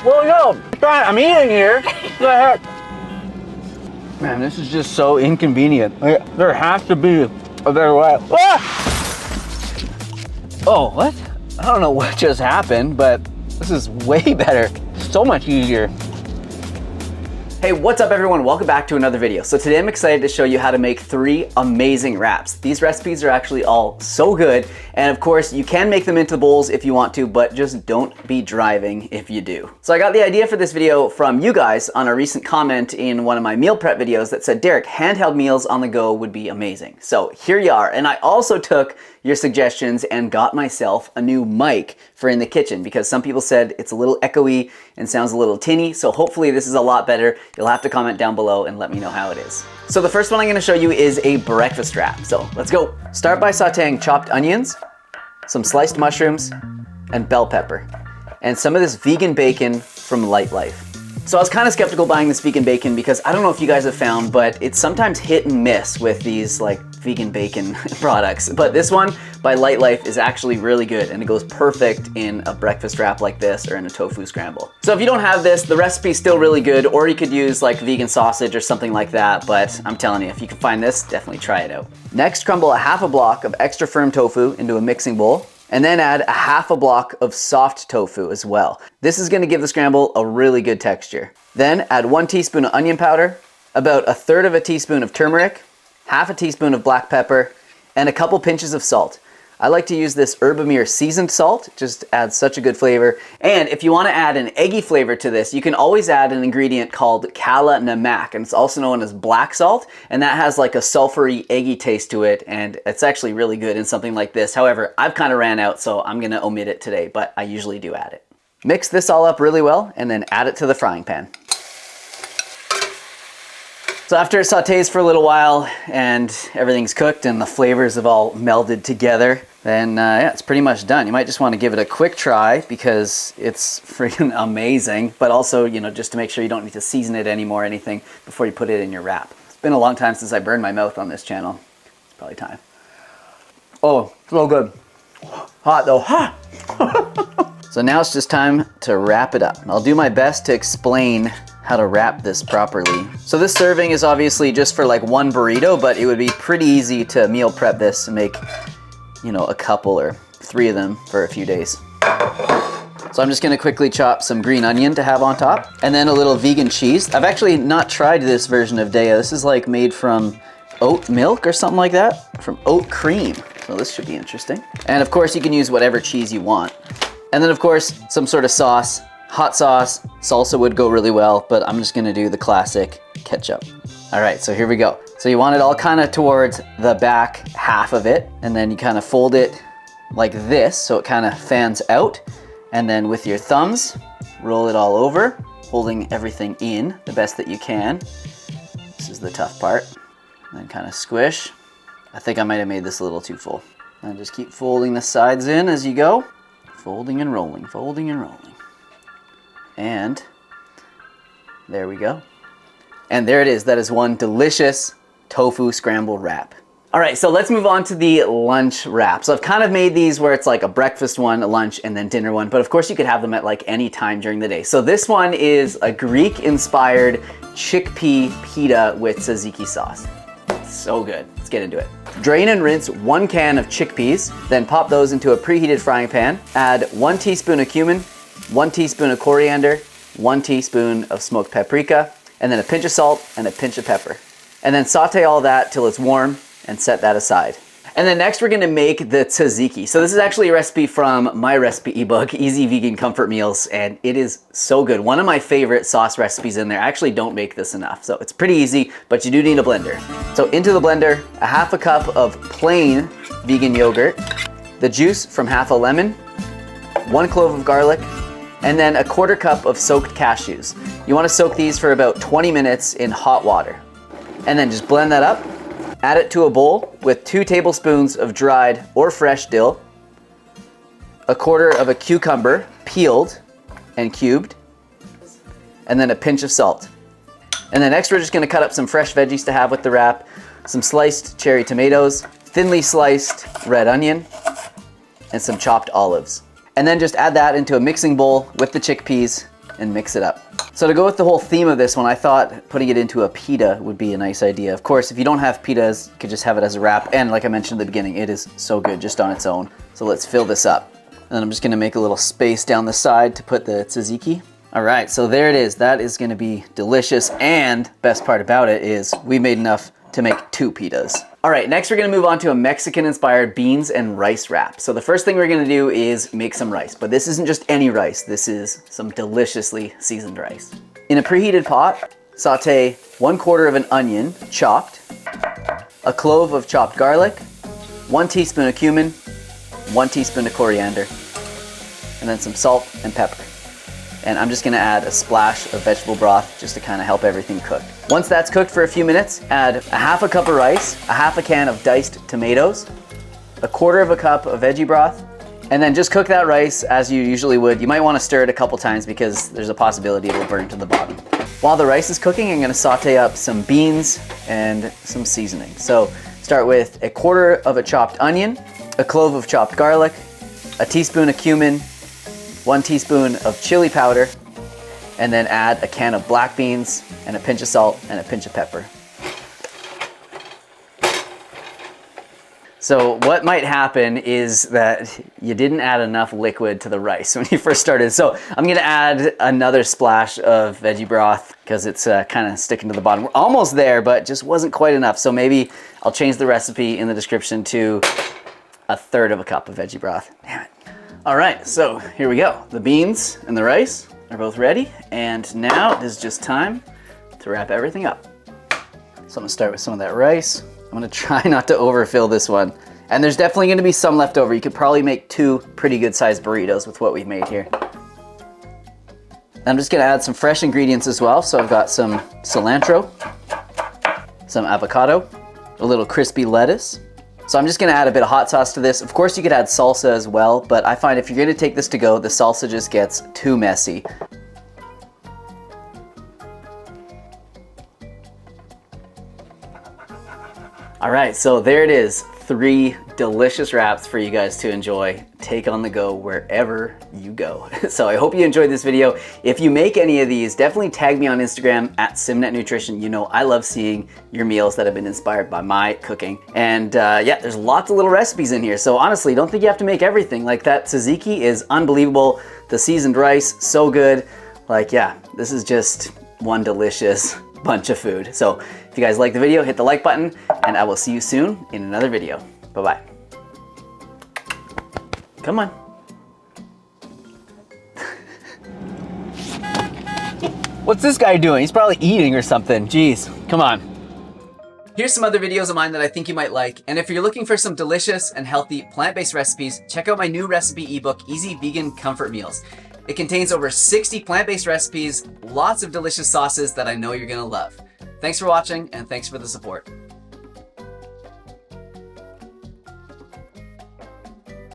Well, no, I'm eating here. What the heck? Man, this is just so inconvenient. There has to be a better way. Ah! Oh, what? I don't know what just happened, but this is way better. So much easier. Hey, what's up everyone? Welcome back to another video. So today I'm excited to show you how to make 3 amazing wraps. These recipes are actually all so good, and of course you can make them into bowls if you want to, but just don't be driving if you do. So I got the idea for this video from you guys on a recent comment in one of my meal prep videos that said, Derek, handheld meals on the go would be amazing. So here you are, and I also took your suggestions and got myself a new mic for in the kitchen because some people said it's a little echoey and sounds a little tinny, so hopefully this is a lot better. You'll have to comment down below and let me know how it is. So the first one I'm gonna show you is a breakfast wrap, so let's go. Start by sauteing chopped onions, some sliced mushrooms, and bell pepper, and some of this vegan bacon from Light Life. So I was kind of skeptical buying this vegan bacon because I don't know if you guys have found, but it's sometimes hit and miss with these like vegan bacon products. But this one by Light Life is actually really good and it goes perfect in a breakfast wrap like this or in a tofu scramble. So if you don't have this, the recipe's still really good, or you could use like vegan sausage or something like that. But I'm telling you, if you can find this, definitely try it out. Next, crumble a half a block of extra firm tofu into a mixing bowl. And then add a half a block of soft tofu as well. This is gonna give the scramble a really good texture. Then add 1 teaspoon of onion powder, about 1/3 of a teaspoon of turmeric, half a teaspoon of black pepper, and a couple pinches of salt. I like to use this Herbamere seasoned salt, just adds such a good flavor. And if you wanna add an eggy flavor to this, you can always add an ingredient called kala namak, and it's also known as black salt, and that has like a sulfury, eggy taste to it, and it's actually really good in something like this. However, I've kind of ran out, so I'm gonna omit it today, but I usually do add it. Mix this all up really well, and then add it to the frying pan. So after it sautés for a little while and everything's cooked and the flavors have all melded together, then yeah, it's pretty much done. You might just want to give it a quick try because it's freaking amazing, but also, you know, just to make sure you don't need to season it anymore or anything before you put it in your wrap. It's been a long time since I burned my mouth on this channel. It's probably time. Oh, so good. Hot though. So now it's just time to wrap it up. I'll do my best to explain how to wrap this properly. So this serving is obviously just for like 1 burrito, but it would be pretty easy to meal prep this and make, you know, a couple or 3 of them for a few days. So I'm just gonna quickly chop some green onion to have on top, and then a little vegan cheese. I've actually not tried this version of Daya. This is like made from oat milk or something like that, from oat cream. So this should be interesting. And of course you can use whatever cheese you want. And then of course, some sort of sauce. Hot sauce, salsa would go really well, but I'm just gonna do the classic ketchup. All right, so here we go. So you want it all kind of towards the back half of it, and then you kind of fold it like this, so it kind of fans out. And then with your thumbs, roll it all over, holding everything in the best that you can. This is the tough part. And then kind of squish. I think I might have made this a little too full. And just keep folding the sides in as you go. Folding and rolling, folding and rolling. And there we go. And there it is. That is one delicious tofu scramble wrap. All right, so let's move on to the lunch wrap. So I've kind of made these where it's like a breakfast one, a lunch, and then dinner one, but of course you could have them at like any time during the day. So this one is a Greek-inspired chickpea pita with tzatziki sauce. So good. Let's get into it. Drain and rinse 1 can of chickpeas, then pop those into a preheated frying pan. Add 1 teaspoon of cumin, 1 teaspoon of coriander, 1 teaspoon of smoked paprika, and then a pinch of salt and a pinch of pepper. And then saute all that till it's warm and set that aside. And then next we're gonna make the tzatziki. So this is actually a recipe from my recipe ebook, Easy Vegan Comfort Meals, and it is so good. One of my favorite sauce recipes in there. I actually don't make this enough, so it's pretty easy, but you do need a blender. So into the blender, a half a cup of plain vegan yogurt, the juice from half a lemon, 1 clove of garlic, and then a 1/4 cup of soaked cashews. You wanna soak these for about 20 minutes in hot water. And then just blend that up, add it to a bowl with 2 tablespoons of dried or fresh dill, 1/4 of a cucumber peeled and cubed, and then a pinch of salt. And then next we're just gonna cut up some fresh veggies to have with the wrap, some sliced cherry tomatoes, thinly sliced red onion, and some chopped olives. And then just add that into a mixing bowl with the chickpeas and mix it up. So to go with the whole theme of this one, I thought putting it into a pita would be a nice idea. Of course, if you don't have pitas, you could just have it as a wrap. And like I mentioned at the beginning, it is so good just on its own. So let's fill this up. And I'm just gonna make a little space down the side to put the tzatziki. All right, so there it is. That is gonna be delicious. And best part about it is we made enough to make 2 pitas. All right, next we're gonna move on to a Mexican-inspired beans and rice wrap. So the first thing we're gonna do is make some rice, but this isn't just any rice. This is some deliciously seasoned rice. In a preheated pot, saute 1/4 of an onion, chopped, a clove of chopped garlic, 1 teaspoon of cumin, 1 teaspoon of coriander, and then some salt and pepper. And I'm just gonna add a splash of vegetable broth just to kind of help everything cook. Once that's cooked for a few minutes, add a 1/2 cup of rice, a 1/2 can of diced tomatoes, a 1/4 cup of veggie broth, and then just cook that rice as you usually would. You might wanna stir it a couple times because there's a possibility it'll burn to the bottom. While the rice is cooking, I'm gonna saute up some beans and some seasoning. So start with a 1/4 of a chopped onion, a clove of chopped garlic, a teaspoon of cumin, 1 teaspoon of chili powder, and then add a can of black beans and a pinch of salt and a pinch of pepper. So what might happen is that you didn't add enough liquid to the rice when you first started. So I'm gonna add another splash of veggie broth because it's kind of sticking to the bottom. We're almost there, but just wasn't quite enough. So maybe I'll change the recipe in the description to 1/3 cup of veggie broth. Damn it. All right, so here we go. The beans and the rice are both ready. And now it is just time to wrap everything up. So I'm gonna start with some of that rice. I'm gonna try not to overfill this one. And there's definitely gonna be some left over. You could probably make 2 pretty good sized burritos with what we've made here. I'm just gonna add some fresh ingredients as well. So I've got some cilantro, some avocado, a little crispy lettuce. So I'm just gonna add a bit of hot sauce to this. Of course you could add salsa as well, but I find if you're gonna take this to go, the salsa just gets too messy. All right, so there it is. 3 delicious wraps for you guys to enjoy. Take on the go wherever you go. So I hope you enjoyed this video. If you make any of these, definitely tag me on Instagram at Simnett Nutrition. You know I love seeing your meals that have been inspired by my cooking. And yeah, there's lots of little recipes in here. So honestly, don't think you have to make everything. Like that tzatziki is unbelievable. The seasoned rice, so good. Like yeah, this is just one delicious bunch of food. So if you guys like the video, hit the like button and I will see you soon in another video. Bye-bye. Come on. What's this guy doing? He's probably eating or something. Jeez, come on. Here's some other videos of mine that I think you might like. And if you're looking for some delicious and healthy plant-based recipes, check out my new recipe ebook, Easy Vegan Comfort Meals. It contains over 60 plant-based recipes, lots of delicious sauces that I know you're gonna love. Thanks for watching and thanks for the support.